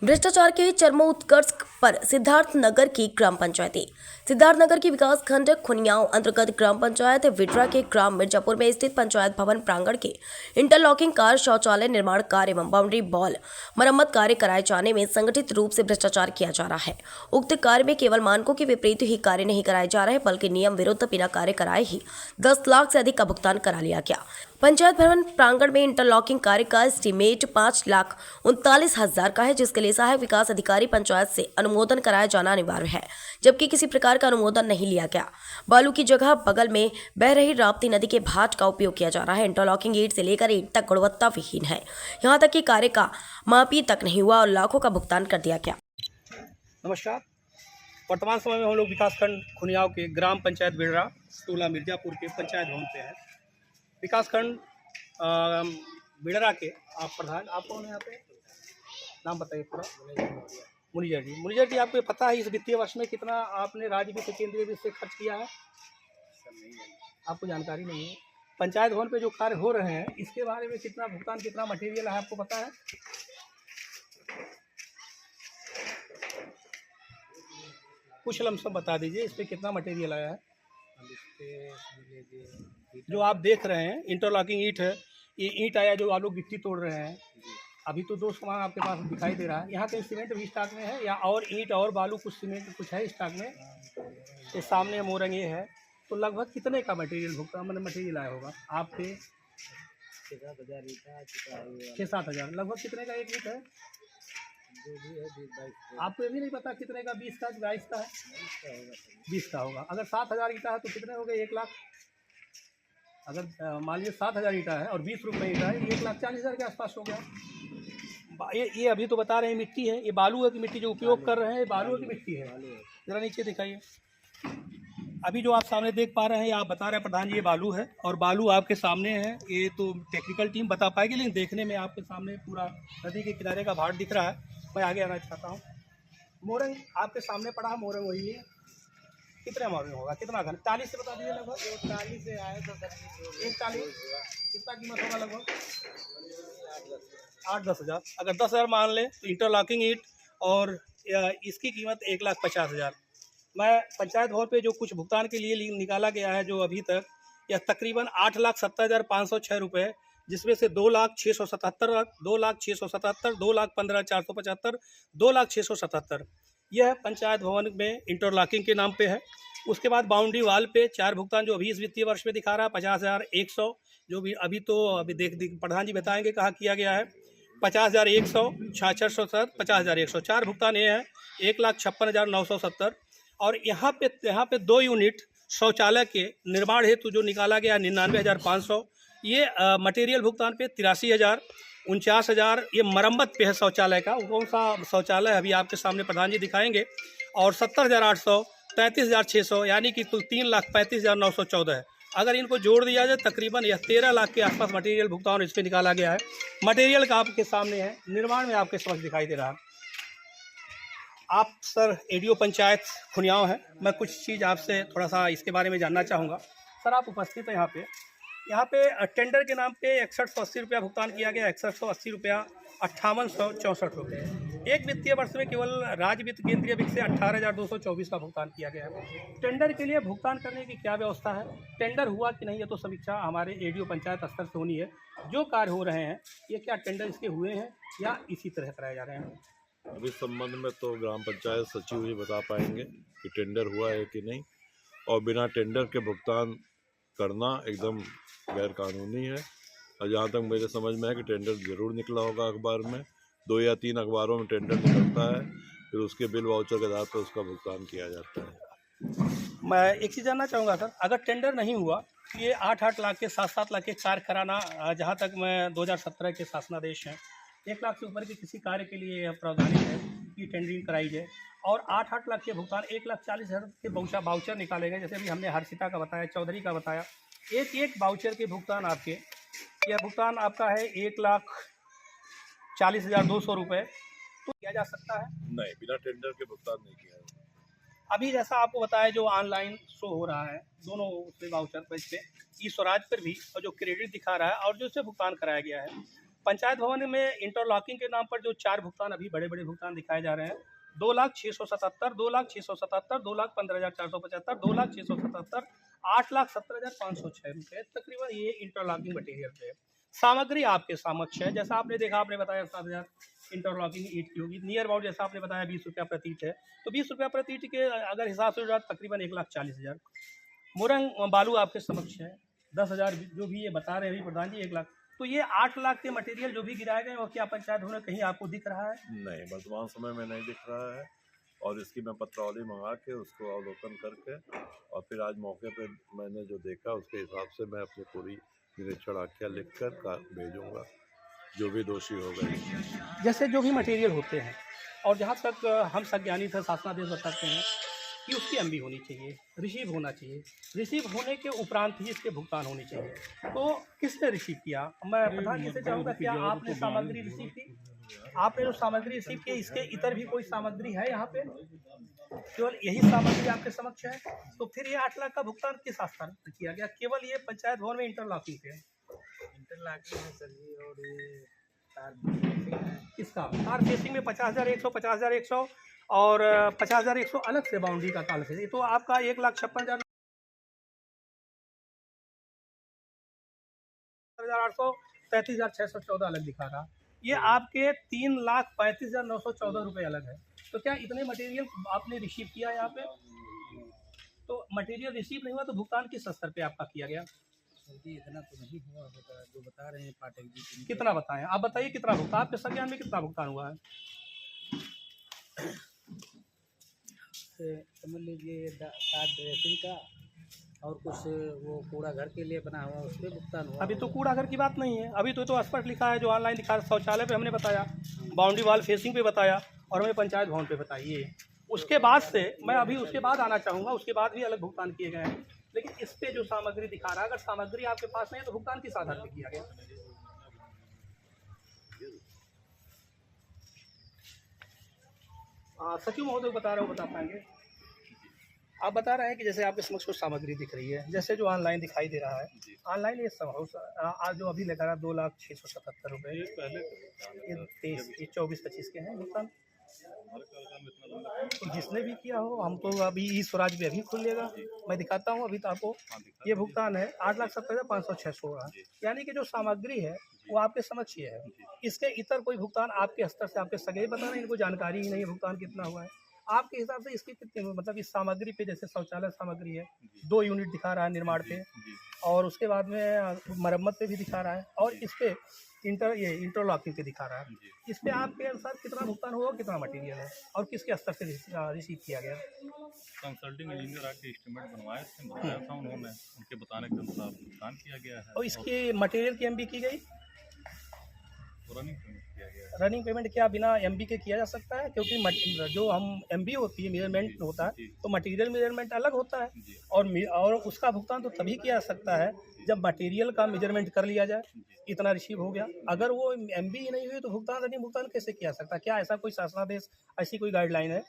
भ्रष्टाचार के चरमोत्कर्ष पर सिद्धार्थनगर की ग्राम पंचायतें। सिद्धार्थनगर की विकास खंड खुनियाओं अंतर्गत ग्राम पंचायत विड्रा के ग्राम मिर्जापुर में स्थित पंचायत भवन प्रांगण के इंटरलॉकिंग कार शौचालय निर्माण कार्य एवं बाउंड्री बॉल मरम्मत कार्य कराए जाने में संगठित रूप से भ्रष्टाचार किया जा रहा है। उक्त कार्य में केवल मानकों के विपरीत ही कार्य नहीं कराए जा रहे बल्कि नियम विरुद्ध बिना कार्य कराए ही 10 लाख से अधिक का भुगतान करा लिया गया। पंचायत भवन प्रांगण में इंटरलॉकिंग कार्य का एस्टीमेट 5,39,000 का है, जिसके लिए सहायक विकास अधिकारी पंचायत से अनुमोदन कराया जाना अनिवार्य है, जबकि किसी प्रकार का अनुमोदन नहीं लिया गया। बालू की जगह बगल में बह रही राप्ती नदी के भाट का उपयोग किया जा रहा है। इंटरलॉकिंग ईंट से लेकर ईंट तक गुणवत्ता विहीन है, यहाँ तक कि कार्य का मापी तक नहीं हुआ और लाखों का भुगतान कर दिया गया। नमस्कार। वर्तमान समय में हम लोग विकासखंड खुनियाओं के ग्राम पंचायत बिडरा टोला मिर्जापुर के पंचायत भवन पे हैं। विकासखंड बिडरा के आप प्रधान, आप कौन है यहाँ पे? नाम बताइए पूरा। मुनिजर जी, आपको पता है इस वित्तीय वर्ष में कितना आपने राज्य वित्त केंद्रीय वित्त से खर्च किया है? आपको जानकारी नहीं है। पंचायत भवन पे जो कार्य हो रहे हैं इसके बारे में कितना भुगतान, कितना मटेरियल है, आपको पता है? कुछ लमसम बता दीजिए, इस पर कितना मटेरियल आया है? जो आप देख रहे हैं इंटरलॉकिंग ईंट है, ये ईंट आया जो आप लोग गिट्टी तोड़ रहे हैं। अभी तो दो सामान आपके पास दिखाई दे रहा है। यहाँ कहीं सीमेंट भी स्टॉक में है या और ईंट और बालू कुछ सीमेंट कुछ है स्टॉक में? ये सामने मोरंग ये है। तो लगभग कितने का मटेरियल भुगतान मटेरियल आया होगा आपके? 6-7 हज़ार। लगभग कितने का एक ईंट है? आपको ये भी नहीं पता कितने का? 20 का 22 का है? 20 का होगा। अगर 7,000 ईंटा है तो कितने हो गए? 1 लाख। अगर मान लीजिए 7,000 ईंटा है और 20 रुपये ईंटा है, 1,40,000 के आसपास हो गया। ये अभी तो बता रहे हैं मिट्टी है, ये बालू है कि मिट्टी जो उपयोग कर रहे हैं, ये बालू है कि मिट्टी है? ज़रा नीचे दिखाइए। अभी जो आप सामने देख पा रहे हैं, आप बता रहे हैं प्रधान जी ये बालू है और बालू आपके सामने है। ये तो टेक्निकल टीम बता पाएगी, लेकिन देखने में आपके सामने पूरा नदी के किनारे का भाट दिख रहा है। मैं आगे आना चाहता हूँ। मोरंग आपके सामने पड़ा है, मोरंग वही है। कितना मोरंग होगा, कितना घन? 40 से बता दीजिए। लगभग 40 से आए तो 140। कितना कीमत होगा? लगभग 8-10 हज़ार। अगर 10 हज़ार मान लें तो इंटरलॉकिंग ईंट और इसकी कीमत 1,50,000। मैं पंचायत भवन पे जो कुछ भुगतान के लिए निकाला गया है जो अभी तक, यह तकरीबन 8,70,506 रुपये, जिसमें से 2,06,77, 2,06,77, 2,15,475, 2,06,77 यह पंचायत भवन में इंटरलॉकिंग के नाम पे है। उसके बाद बाउंड्री वाल पे 4 भुगतान जो अभी इस वित्तीय वर्ष में दिखा रहा है 50,100, जो भी अभी देख प्रधान जी बताएंगे कहाँ किया गया है। 50,100, 66,007, 50,100 4 भुगतान ये है। 1,56,970 और यहाँ पे 2 यूनिट शौचालय के निर्माण हेतु जो निकाला गया 99,500। ये मटेरियल भुगतान पे 83,000, 49,000 ये मरम्मत पे है शौचालय का। वो कौन सा शौचालय अभी आपके सामने प्रधान जी दिखाएंगे। और 70,800, 33,600, यानी कि कुल 3,35,914 है। अगर इनको जोड़ दिया जाए तकरीबन यह 13 लाख के आसपास मटेरियल भुगतान इस पर निकाला गया है। मटेरियल का आपके सामने है, निर्माण में आपके समझ दिखाई दे रहा है। आप सर एडीओ पंचायत खुनियाओं हैं, मैं कुछ चीज़ आपसे थोड़ा सा इसके बारे में जानना चाहूँगा। सर आप उपस्थित हैं यहाँ पे टेंडर के नाम पे 6180 रुपया भुगतान किया गया। 6180 रुपया, 5864 रुपये। एक वित्तीय वर्ष में केवल राज्य वित्त केंद्रीय वित्त से 18,224 का भुगतान किया गया है। टेंडर के लिए भुगतान करने की क्या व्यवस्था है? टेंडर हुआ कि नहीं, ये तो समीक्षा हमारे एडीओ पंचायत स्तर से होनी है। जो कार्य हो रहे हैं ये क्या टेंडर इसके हुए हैं या इसी तरह कराए जा रहे हैं? अभी संबंध में तो ग्राम पंचायत सचिव ही बता पाएंगे कि टेंडर हुआ है कि नहीं, और बिना टेंडर के भुगतान करना एकदम गैर कानूनी है। और जहाँ तक मेरे समझ में है कि टेंडर जरूर निकला होगा अखबार में, 2 या 3 अखबारों में टेंडर निकलता है, फिर उसके बिल वाउचर के आधार पर उसका भुगतान किया जाता है। मैं एक चीज़ जानना चाहूँगा सर, अगर टेंडर नहीं हुआ तो ये 8-8 लाख के 7-7 लाख के कार्य कराना, जहाँ तक मैं 2017 के शासनादेश हैं 1 लाख से ऊपर के किसी कार्य के लिए प्रावधानित है कि टेंडरिंग कराई जाए। और 8-8 लाख के भुगतान 1,40,000 के वाउचर निकाले गए। जैसे अभी हमने हर्षिता का बताया, चौधरी का बताया, एक वाउचर के भुगतान आपके, यह भुगतान आपका है 1,40,200 रुपये। तो किया जा सकता है? नहीं, बिना टेंडर के भुगतान नहीं किया है। अभी जैसा आपको बताया जो ऑनलाइन शो हो रहा है दोनों उसमें वाउचर पर, इस पर ई स्वराज पर भी, और जो क्रेडिट दिखा रहा है और जो उससे भुगतान कराया गया है, पंचायत भवन में इंटरलॉकिंग के नाम पर जो 4 भुगतान अभी बड़े बड़े भुगतान दिखाए जा रहे हैं, 2,06,77, 2,06,77, 2,15,475, 2,06,77, 8,70,506 रुपये तकरीबन ये इंटरलॉकिंग मटेरियल पे है। सामग्री आपके समक्ष है, जैसा आपने देखा, आपने बताया 7,000 इंटरलॉकिंग ईंट की होगी, नियर अबाउट जैसा आपने बताया 20 रुपया प्रति ईंट है, तो 20 रुपया प्रति ईंट के अगर हिसाब से जो तकरीबन 1,40,000। मुरंग बालू आपके समक्ष है, 10,000 जो भी ये बता रहे हैं अभी प्रधान जी 1 लाख, तो ये 8 लाख के मटेरियल जो भी गिराए गए वो क्या पंचायत भवन कहीं आपको दिख रहा है? नहीं, वर्तमान समय में नहीं दिख रहा है, और इसकी मैं पत्रावली मंगा के उसको अवलोकन करके और फिर आज मौके पे मैंने जो देखा उसके हिसाब से मैं अपनी पूरी निरीक्षण आख्या लिख कर भेजूँगा जो भी दोषी हो गए। जैसे जो भी मटेरियल होते हैं, और जहाँ तक हम संज्ञानित है शासनादेश बताते हैं कि उसकी एमबी होनी चाहिए, रिसीव होना चाहिए, रिसीव होने के उपरांत ही इसके भुगतान होने चाहिए। तो किसने रिसीव किया? मैं प्रधान जी से चाहूँगा, क्या आपने सामग्री रिसीव की? आपने जो सामग्री रिसीव की, इसके इतर भी कोई सामग्री है यहाँ पे? केवल यही सामग्री आपके समक्ष है? तो फिर ये 8 लाख का भुगतान किस आधार पर किया गया? केवल ये पंचायत भवन में इंटरलॉकिंग पे है। इंटरलॉकिंग है सर जी, और ये तार फेसिंग है। किसका? तार फेसिंग में 50,100, 50,100 और 50,100 अलग से बाउंड्री का तार फेसिंग, तो आपका 1,56,000, 800, 33,614 अलग दिखा रहा। ये आपके 3,35,914 रुपये अलग है। तो क्या इतने मटेरियल आपने रिसीव किया यहाँ पे? तो मटेरियल रिसीव नहीं हुआ तो भुगतान किस स्तर पे आपका किया गया? सर जी इतना तो नहीं हुआ होगा जो बता रहे हैं पाठक जी। कितना बताएं आप? बताइए कितना भुगतान आपके संज्ञान में कितना भुगतान हुआ है? समझ लीजिए तार ड्रेसिंग का और कुछ वो कूड़ा घर के लिए बना हुआ उस पर भुगतान हुआ। अभी तो कूड़ा घर की बात नहीं है, अभी तो स्पष्ट लिखा है, जो ऑनलाइन लिखा है शौचालय पे हमने बताया, बाउंड्री वाल फेसिंग पे बताया, और हमें पंचायत भवन पे बताइए। उसके बाद से मैं अभी उसके बाद आना चाहूँगा, उसके बाद भी अलग भुगतान किए गए हैं, लेकिन इस पे जो सामग्री दिखा रहा है, अगर सामग्री आपके पास नहीं है तो भुगतान किस आधार पर किया गया? सचिव महोदय बता रहे हो, बता पाएंगे? आप बता रहे हैं कि जैसे आपके समक्ष कुछ सामग्री दिख रही है, जैसे जो ऑनलाइन दिखाई दे रहा है, ऑनलाइन ये आज जो अभी लगा रहा 2,06,77 रुपये, ये 24-25 के हैं भुगतान। तो जिसने भी किया हो, हम तो अभी ई स्वराज भी अभी खुलेगा, मैं दिखाता हूँ अभी तो आपको। ये भुगतान है 8,70,506 का, यानी कि जो सामग्री है वो आपके समक्ष ही है। इसके इतर कोई भुगतान आपके स्तर से आपके सगे बता रहे हैं, इनको जानकारी ही नहीं है भुगतान कितना हुआ है। आपके हिसाब से इसकी कितनी, मतलब इस सामग्री पे, जैसे शौचालय सामग्री है 2 यूनिट दिखा रहा है निर्माण पे, और उसके बाद में मरम्मत पे भी दिखा रहा है, और इस पे इंटरलॉकिंग पे दिखा रहा है, इस पे आपके अनुसार कितना भुगतान हुआ, कितना मटेरियल है, और किसके स्तर से रिसीव किया गया? कंसल्टिंग इंजीनियर आके एस्टीमेट बनवाए थे, बताया था उन्होंने, उनके बताने के अनुसार भुगतान किया गया है। और इसकी मटेरियल की एमबी की गई? रनिंग पेमेंट किया गया है। रनिंग पेमेंट क्या बिना एमबी के किया जा सकता है? क्योंकि जो हम एमबी होती है, मेजरमेंट होता है, तो मटेरियल मेजरमेंट अलग होता है, और उसका भुगतान तो तभी किया जा सकता है जब मटेरियल का मेजरमेंट कर लिया जाए, इतना रिसीव हो गया। अगर वो एमबी ही नहीं हुई तो भुगतान रनिंग भुगतान कैसे किया जा सकता है? क्या ऐसा कोई शासनादेश, ऐसी कोई गाइडलाइन है?